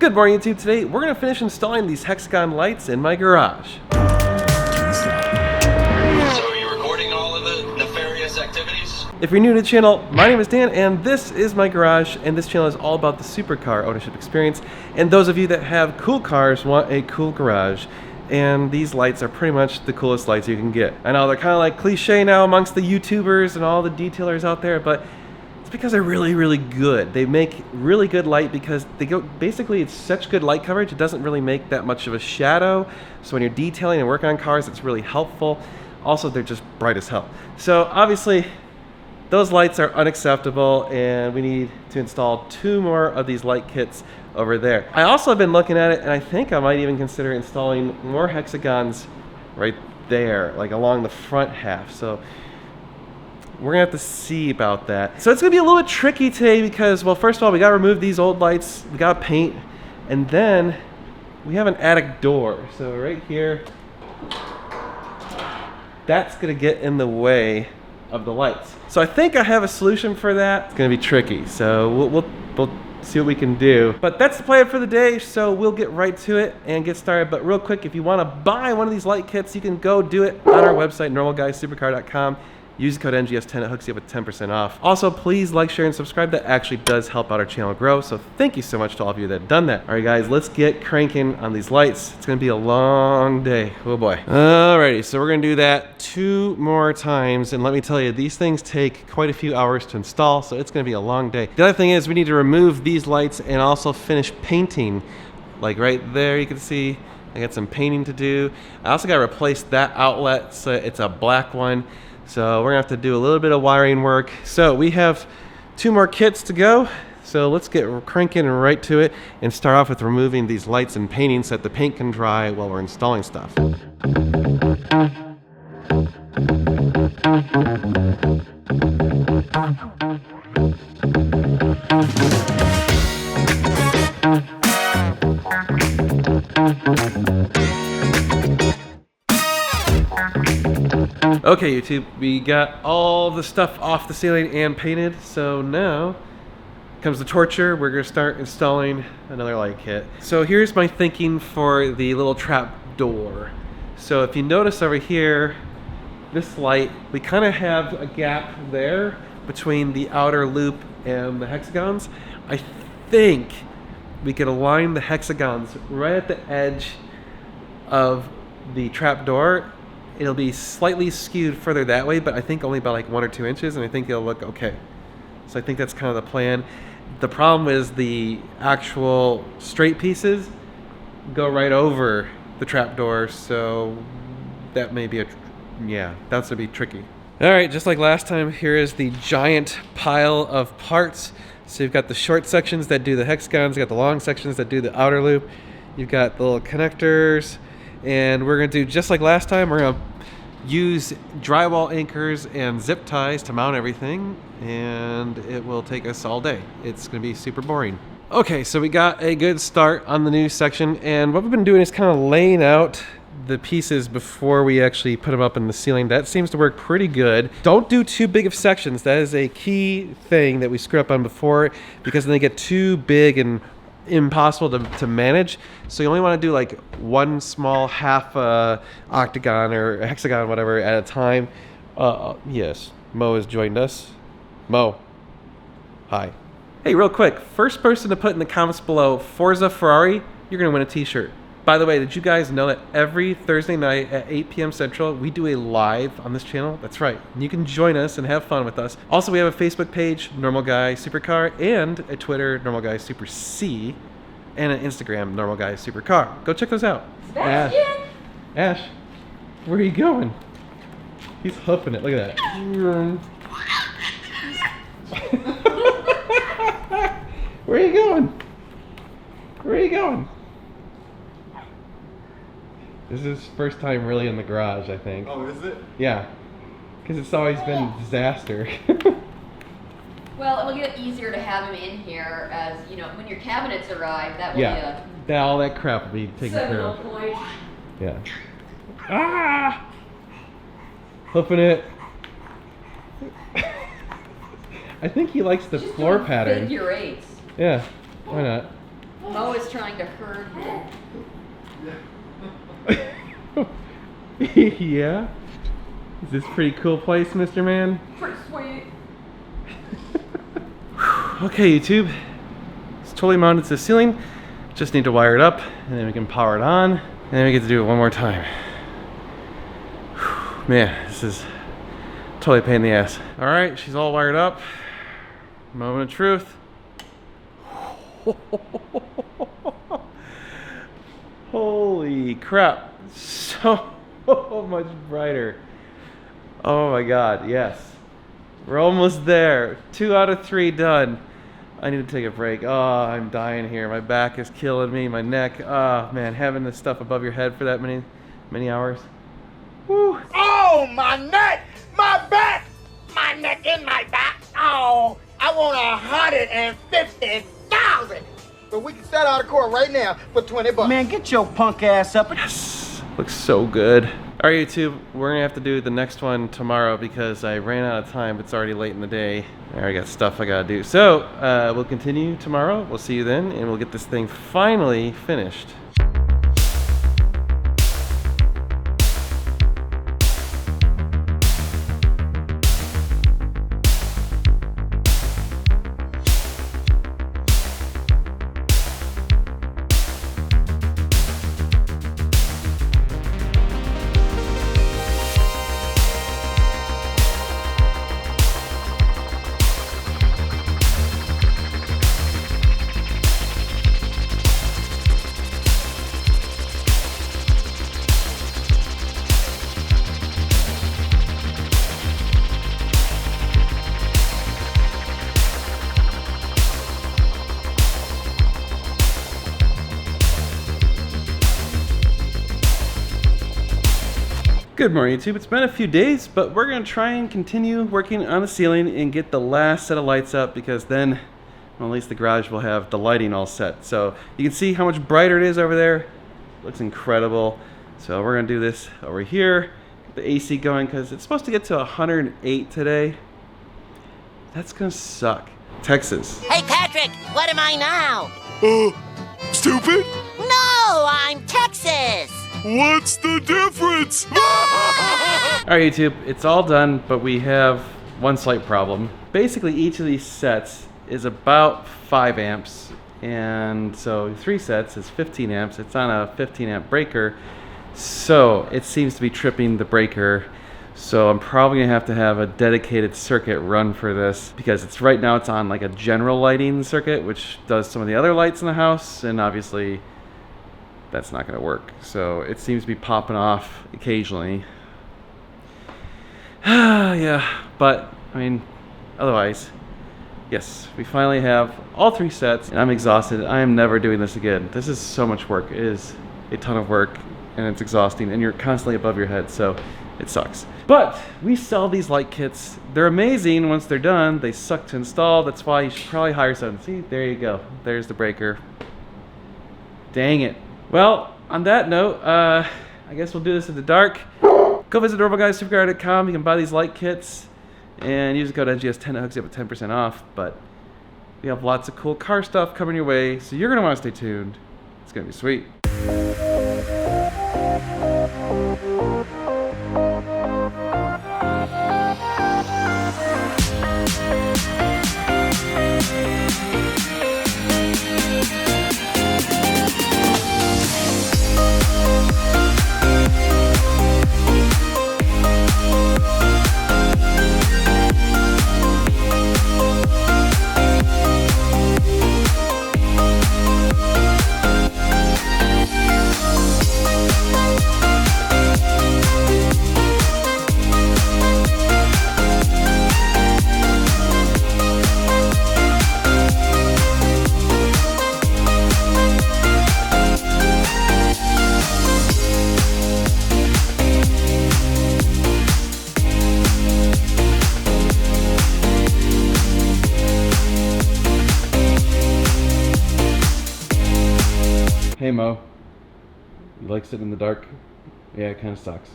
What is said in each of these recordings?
Good morning, YouTube. Today we're going to finish installing these hexagon lights in my garage. So are you recording all of the nefarious activities? If you're new to the channel, my name is Dan and this is my garage, and this channel is all about the supercar ownership experience. And those of you that have cool cars want a cool garage, and these lights are pretty much the coolest lights you can get. I know they're kind of like cliche now amongst the YouTubers and all the detailers out there, but it's because they're really, really good. They make really good light because they go, basically it's such good light coverage, it doesn't really make that much of a shadow. So when you're detailing and working on cars, it's really helpful. Also, they're just bright as hell. So obviously, those lights are unacceptable, and we need to install 2 more of these light kits over there. I also have been looking at it, and I think I might even consider installing more hexagons right there, like along the front half. So we're gonna have to see about that. So it's gonna be a little bit tricky today because, well, first of all, we gotta remove these old lights, we gotta paint, and then we have an attic door. So right here, that's gonna get in the way of the lights. So I think I have a solution for that. It's gonna be tricky, so we'll see what we can do. But that's the plan for the day, so we'll get right to it and get started. But real quick, if you wanna buy one of these light kits, you can go do it on our website, normalguysupercar.com. Use the code NGS10, it hooks you up with 10% off. Also, please like, share, and subscribe. That actually does help out our channel grow, so thank you so much to all of you that have done that. All right, guys, let's get cranking on these lights. It's gonna be a long day. Oh boy. Alrighty, so we're gonna do that 2 more times, and let me tell you, these things take quite a few hours to install, so it's gonna be a long day. The other thing is we need to remove these lights and also finish painting. Like right there, you can see I got some painting to do. I also gotta replace that outlet, so it's a black one. So we're gonna have to do a little bit of wiring work. So we have 2 more kits to go. So let's get cranking right to it and start off with removing these lights and painting so that the paint can dry while we're installing stuff. Okay, YouTube, we got all the stuff off the ceiling and painted, so now comes the torture. We're gonna start installing another light kit. So here's my thinking for the little trap door. So if you notice over here, this light, we kind of have a gap there between the outer loop and the hexagons. I think we could align the hexagons right at the edge of the trap door. It'll be slightly skewed further that way, but I think only by like 1 or 2 inches, and I think it'll look okay. So I think that's kind of the plan. The problem is the actual straight pieces go right over the trap door, so that may be that's gonna be tricky. All right, just like last time, here is the giant pile of parts. So you've got the short sections that do the hexagons, you've got the long sections that do the outer loop, you've got the little connectors, and we're gonna do just like last time. We're gonna use drywall anchors and zip ties to mount everything, and it will take us all day. It's gonna be super boring. Okay, so we got a good start on the new section, and what we've been doing is kind of laying out the pieces before we actually put them up in the ceiling. That seems to work pretty good. Don't do too big of sections. That is a key thing that we screw up on before, because then they get too big and impossible to manage. So you only want to do like 1 small half octagon or a hexagon, whatever, at a time. Yes, Mo has joined us. Mo, hi. Hey, real quick, first person to put in the comments below Forza Ferrari, you're gonna win a t-shirt. By the way, did you guys know that every Thursday night at 8 p.m. Central, we do a live on this channel? That's right. You can join us and have fun with us. Also, we have a Facebook page, Normal Guy Supercar, and a Twitter, Normal Guy Super C, and an Instagram, Normal Guy Supercar. Go check those out. Sebastian! Ash, where are you going? He's hoofing it. Look at that. Where are you going? Where are you going? This is his first time really in the garage, I think. Oh, is it? Yeah, because it's always been a disaster. Well, it'll get easier to have him in here as, you know, when your cabinets arrive, that will Yeah, all that crap will be be taken a care seminal of. point. Yeah. Ah! Hoofing it. I think he likes the Just floor doing pattern. Figure eights. Yeah, why not? Mo is trying to herd you. Yeah? Is this a pretty cool place, Mr. Man? Pretty sweet. Okay, YouTube. It's totally mounted to the ceiling. Just need to wire it up, and then we can power it on, and then we get to do it one more time. Man, this is totally a pain in the ass. All right, she's all wired up. Moment of truth. Holy crap. So much brighter. Oh my God, yes. We're almost there. 2 out of 3 done. I need to take a break. Oh, I'm dying here. My back is killing me. My neck. Oh man, having this stuff above your head for that many hours. Woo. Oh, my neck, my back, my neck and my back. Oh, I want 150,000. But we can start out of court right now for 20 bucks. Man, get your punk ass up. Yes, looks so good. All right, YouTube, we're gonna have to do the next one tomorrow because I ran out of time. It's already late in the day. I already got stuff I gotta do. So we'll continue tomorrow. We'll see you then, and we'll get this thing finally finished. Good morning, YouTube. It's been a few days, but we're gonna try and continue working on the ceiling and get the last set of lights up, because then, well, at least the garage will have the lighting all set. So you can see how much brighter it is over there. Looks incredible. So we're gonna do this over here, get the AC going, because it's supposed to get to 108 today. That's gonna suck. Texas. Hey, Patrick, what am I now? Stupid? No, I'm Texas. What's the difference? Alright, YouTube, it's all done, but we have one slight problem. Basically, each of these sets is about 5 amps, and so 3 sets is 15 amps. It's on a 15 amp breaker, so it seems to be tripping the breaker. So I'm probably gonna have to have a dedicated circuit run for this, because it's right now it's on like a general lighting circuit, which does some of the other lights in the house, and obviously that's not going to work. So it seems to be popping off occasionally. Yeah, but I mean, otherwise, yes, we finally have all 3 sets, and I'm exhausted. I am never doing this again. This is so much work. It is a ton of work, and it's exhausting, and you're constantly above your head, so it sucks. But we sell these light kits. They're amazing once they're done. They suck to install. That's why you should probably hire someone. See, there you go. There's the breaker. Dang it. Well, on that note, I guess we'll do this in the dark. Go visit NormalGuysSuperCar.com. You can buy these light kits and use the code NGS10 that hooks you up with 10% off. But we have lots of cool car stuff coming your way, so you're going to want to stay tuned. It's going to be sweet. Hey Mo, you like sitting in the dark? Yeah, it kind of sucks.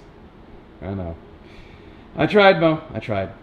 I know. I tried, Mo. I tried.